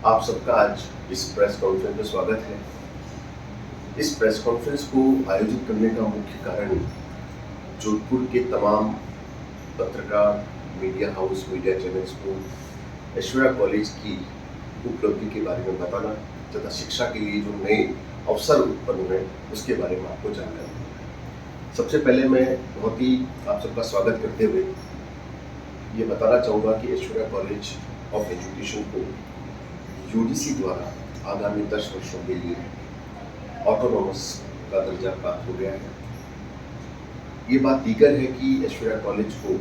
आप सबका आज इस प्रेस कॉन्फ्रेंस में स्वागत है। इस प्रेस कॉन्फ्रेंस को आयोजित करने का मुख्य कारण जोधपुर के तमाम पत्रकार, मीडिया हाउस, मीडिया चैनल्स को ऐश्वर्या कॉलेज की उपलब्धि के बारे में बताना तथा शिक्षा के लिए जो नए अवसर उत्पन्न हुए उसके बारे में आपको जानकारी देना। सबसे पहले मैं बहुत ही आप सबका स्वागत करते हुए ये बताना चाहूँगा कि ऐश्वर्या कॉलेज ऑफ एजुकेशन को यूजीसी द्वारा आगामी 10 वर्षों के लिए ऑटोनॉमस का दर्जा प्राप्त हो गया है। ये बात दीगर है कि ऐश्वर्या कॉलेज को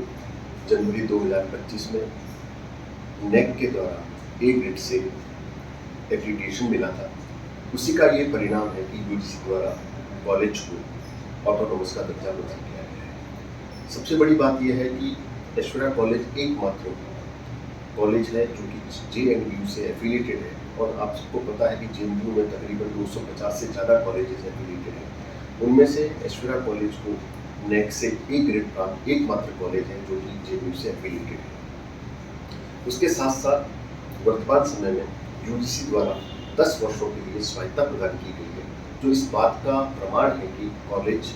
जनवरी 2025 में नेक के द्वारा ए ग्रेड से एक्रीडिटेशन मिला था। उसी का ये परिणाम है कि यूजीसी द्वारा कॉलेज को ऑटोनॉमस का दर्जा प्रदान किया गया है। सबसे बड़ी बात यह है कि ऐश्वर्या कॉलेज एकमात्र कॉलेज है जो कि JNU से एफिलिएटेड है और आप सबको पता है कि JNU में तकरीबन 250 से ज़्यादा कॉलेजेस एफिलिएटेड हैं। उनमें से ऐश्वर्या कॉलेज को नेक से ए ग्रेड प्राप्त एकमात्र कॉलेज है जो कि JNU से एफिलिएटेड है। उसके साथ साथ वर्तमान समय में यूजीसी द्वारा 10 वर्षों के लिए स्वायत्तता प्रदान की गई है, जो इस बात का प्रमाण है कि कॉलेज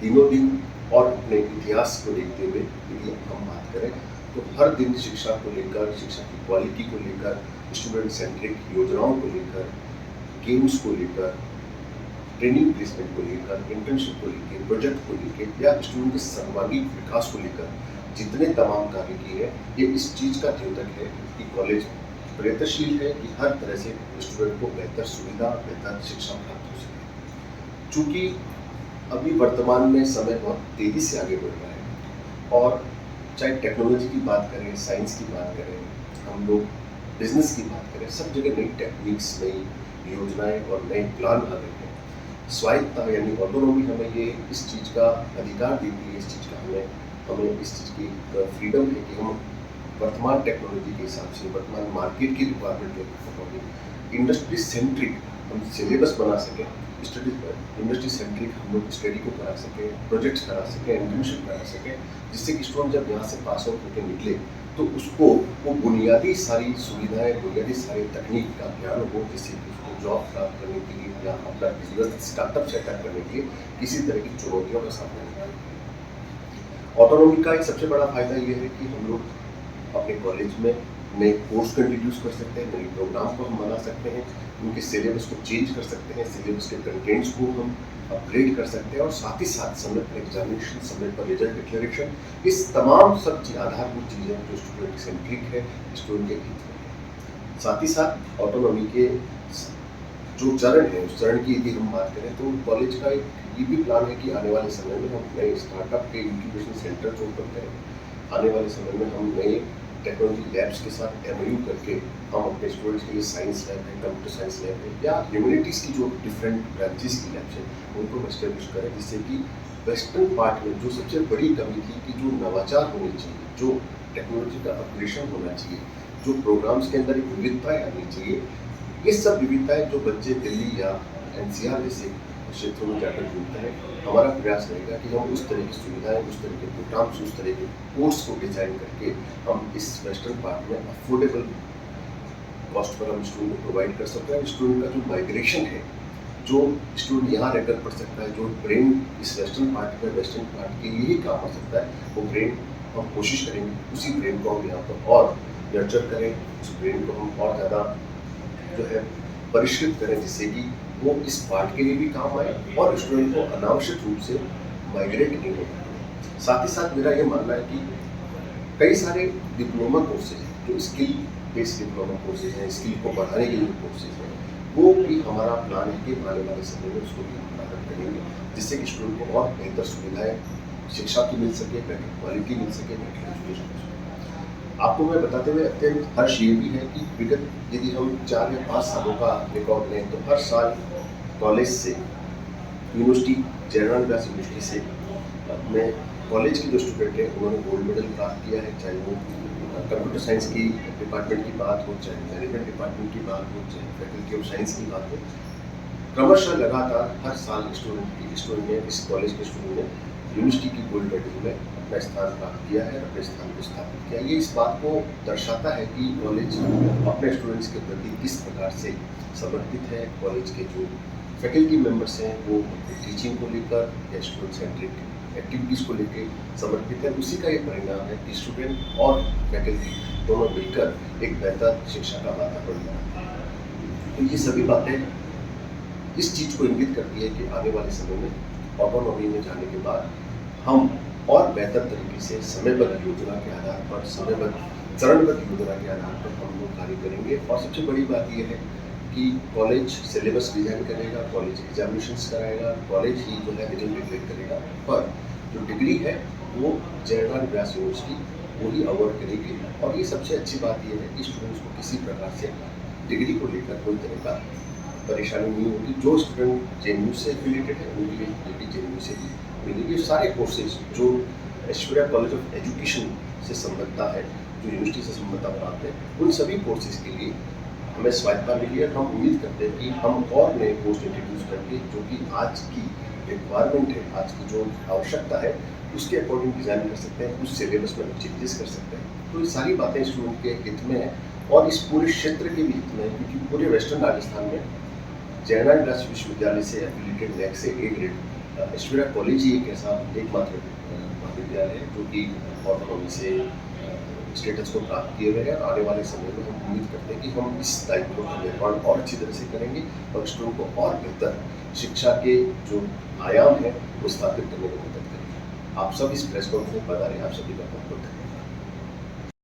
दिनों दिन और अपने इतिहास को देखते हुए यदि हम बात करें तो हर दिन शिक्षा को लेकर, शिक्षा की क्वालिटी को लेकर, स्टूडेंट सेंट्रिक योजनाओं को लेकर, गेम्स को लेकर, ट्रेनिंग प्लेसमेंट को लेकर, इंटर्नशिप को लेकर, प्रोजेक्ट को लेकर या स्टूडेंट के सर्वांगीण विकास को लेकर जितने तमाम कार्य किए हैं, ये इस चीज़ का द्योतक है कि कॉलेज प्रयत्नशील है कि हर तरह से स्टूडेंट को बेहतर सुविधा, बेहतर शिक्षा प्राप्त हो सके। चूँकि अभी वर्तमान में समय बहुत तेज़ी से आगे बढ़ रहा है और चाहे टेक्नोलॉजी की बात करें, साइंस की बात करें, हम लोग बिजनेस की बात करें, सब जगह नई टेक्निक्स, नई योजनाएं और नए प्लान आ रहे हैं। स्वायत्तता यानी ऑटोनॉमी हमें ये इस चीज़ का अधिकार देती है, इस चीज़ का हमें इस चीज़ की फ्रीडम है कि हम वर्तमान टेक्नोलॉजी के हिसाब से, वर्तमान मार्केट की रिक्वायरमेंट के अकॉर्डिंग इंडस्ट्री सेंट्रिक हम सिलेबस बना सकें, इंडस्ट्री सेंट्रिक हम लोग स्टडी को करा सकें, प्रोजेक्ट्स करा सकें, इंटर्नशिप करा सकें, जिससे कि स्टूडेंट जब यहाँ से पास आउट होकर निकले तो उसको वो बुनियादी सारी सुविधाएं, बुनियादी सारी तकनीक का ज्ञान हो, जिससे कि उसको जॉब प्राप्त करने के लिए या अपना बिजनेस स्टार्टअप सेटअप करने के लिए किसी तरह की चुनौतियों का सामना नहीं करें। ऑटोनॉमी का एक सबसे बड़ा फायदा ये है कि हम लोग अपने कॉलेज में नए कोर्स को इंट्रोड्यूस कर सकते हैं, नए प्रोग्राम को हम बना सकते हैं, उनके सिलेबस को चेंज कर सकते हैं, सिलेबस के कंटेंट्स को हम अपग्रेड कर सकते हैं और साथ ही साथ समय पर एग्जामिनेशन, समय पर रिजल्ट डिक्लेरेशन, इस तमाम सब आधारभूत चीज़ें जो स्टूडेंट सेंट्रिक है, स्टूडेंट के हित में है। साथ ही साथ ऑटोनॉमी के जो चरण है उस चरण की यदि हम बात करें तो कॉलेज का एक ये भी प्लान है कि आने वाले समय में हम नए स्टार्टअप के इंक्यूबेशन सेंटर जो ओपन करें, आने वाले समय में हम नए टेक्नोलॉजी लैब्स के साथ MOU करके हम अपने स्टूडेंट्स के लिए साइंस लैब है, कंप्यूटर साइंस लैब है या ह्यूमैनिटीज़ की जो डिफरेंट ब्रांचेस की लैब्स हैं उनको एस्टेब्लिश करें, जिससे कि वेस्टर्न पार्ट में जो सबसे बड़ी कमी थी कि जो नवाचार होने चाहिए, जो टेक्नोलॉजी का अपग्रेडेशन होना चाहिए, जो प्रोग्राम्स के अंदर एक विविधताएँ आनी चाहिए, ये सब विविधताएँ जो बच्चे दिल्ली या NCR जैसे क्षेत्रों में जाकर ढूंढते हैं, हमारा प्रयास रहेगा कि हम उस तरह की सुविधाएं, उस तरह के प्रोग्राम्स, उस तरह के कोर्स को डिजाइन करके हम इस वेस्टर्न पार्ट में अफोर्डेबल कॉस्ट पर हम स्टूडेंट को प्रोवाइड कर सकते हैं। स्टूडेंट का जो माइग्रेशन है, जो स्टूडेंट यहाँ रहकर पढ़ सकता है, जो ब्रेन इस वेस्टर्न पार्ट में वेस्टर्न पार्ट के लिए ही काम आ सकता है, वो ब्रेन हम कोशिश करेंगे उसी ब्रेन को हम यहाँ पर और नर्चर करें, उस ब्रेन को हम और ज़्यादा जो है परिष्कृत करें, जिससे कि वो इस पार्ट के लिए भी काम आए और स्टूडेंट को अनावश्यक रूप से माइग्रेट नहीं होगा। साथ ही साथ मेरा ये मानना है कि कई सारे डिप्लोमा कोर्सेज हैं जो स्किल बेस्ड डिप्लोमा कोर्सेज हैं, स्किल को बढ़ाने के लिए कोर्सेज हैं, वो भी हमारा प्लान है कि आने वाले समय में उसको भी हम प्रारंभ करेंगे, जिससे कि स्टूडेंट को और बेहतर सुविधाएँ शिक्षा की मिल सके, बेटर क्वालिटी मिल सके, बेटर एजुकेशन मिल सके। आपको मैं बताते हुए अत्यंत हर्ष ये भी है कि विगत यदि हम 4 या 5 सालों का रिकॉर्ड लें तो हर साल कॉलेज से यूनिवर्सिटी, जनरल क्लास यूनिवर्सिटी से में कॉलेज के जो स्टूडेंट हैं उन्होंने गोल्ड मेडल प्राप्त किया है, चाहे वो कंप्यूटर साइंस की डिपार्टमेंट की बात हो, चाहे मैनेजमेंट डिपार्टमेंट की बात हो, चाहे फैकल्टी ऑफ साइंस की बात हो। क्रमशः लगातार हर साल स्टूडेंट ने, इस कॉलेज के स्टूडेंट ने यूनिवर्सिटी की गोल्ड मेडल में अपना स्थान प्राप्त किया है, अपने स्थान को स्थापित किया। ये इस बात को दर्शाता है कि कॉलेज अपने स्टूडेंट्स के प्रति किस प्रकार से समर्पित है। कॉलेज के जो फैकल्टी मेंबर्स हैं वो टीचिंग को लेकर या स्टूडेंट सेंट्रिक एक्टिविटीज़ को लेकर समर्पित है। उसी का ये परिणाम है कि स्टूडेंट और फैकल्टी दोनों मिलकर एक बेहतर शिक्षा का वातावरण बनाते हैं। तो ये सभी बातें इस चीज़ को इंगित करती है कि आने वाले समय में ऑटोनॉमी में जाने के बाद हम और बेहतर तरीके से समयबद्ध योजना के आधार पर, समयबद्ध चरणबद्ध योजना के आधार पर हम लोग कार्य करेंगे। और सबसे बड़ी बात यह है कि कॉलेज सिलेबस डिजाइन करेगा, कॉलेज एग्जामिनेशंस कराएगा, कॉलेज ही जो है रिजल्ट डिक्लेयर करेगा, पर जो डिग्री है वो जयराम व्यास यूनिवर्सिटी वो ही अवार्ड करेगी। और ये सबसे अच्छी बात यह है कि स्टूडेंट्स को किसी प्रकार से डिग्री को लेकर कोई तरह का परेशानी नहीं होगी। जो स्टूडेंट जेएनयू से रिलेटेड है उनके लिए डिग्री जेएनयू से ही मिलेगी। सारे कोर्सेज जो ऐश्वर्या कॉलेज ऑफ एजुकेशन से संबद्धता है, जो यूनिवर्सिटी से संबद्धता प्राप्त है, उन सभी कोर्सेज के लिए हमें स्वायत्ता मिली है। हम उम्मीद करते हैं कि हम और नए कोर्स इंट्रोड्यूस करके, जो कि आज की रिक्वायरमेंट है, आज की जो आवश्यकता है, उसके अकॉर्डिंग डिज़ाइन कर सकते हैं, उस सिलेबस में चेंजेस कर सकते हैं। तो ये सारी बातें स्टूडेंट के हित में है और इस पूरे क्षेत्र के भी हित में है, क्योंकि पूरे वेस्टर्न राजस्थान में जयनारायण व्यास विश्वविद्यालय से एफिलिएटेड नैक से ए ग्रेड ऐश्वर्या कॉलेज ही एक ऐसा एकमात्र महाविद्यालय है जो कि ऑटोनॉमी से स्टेटस को प्राप्त किए हुए हैं। आने वाले समय में हम उम्मीद करते हैं कि हम इस दायित्व का निर्वहन और अच्छी तरह से करेंगे और स्टूडेंट को और बेहतर शिक्षा के जो आयाम है वो स्थापित करने में मदद करेंगे। आप सब इस प्रेस कॉन्फ्रेंस में पधारे, आप सभी का बहुत बहुत धन्यवाद।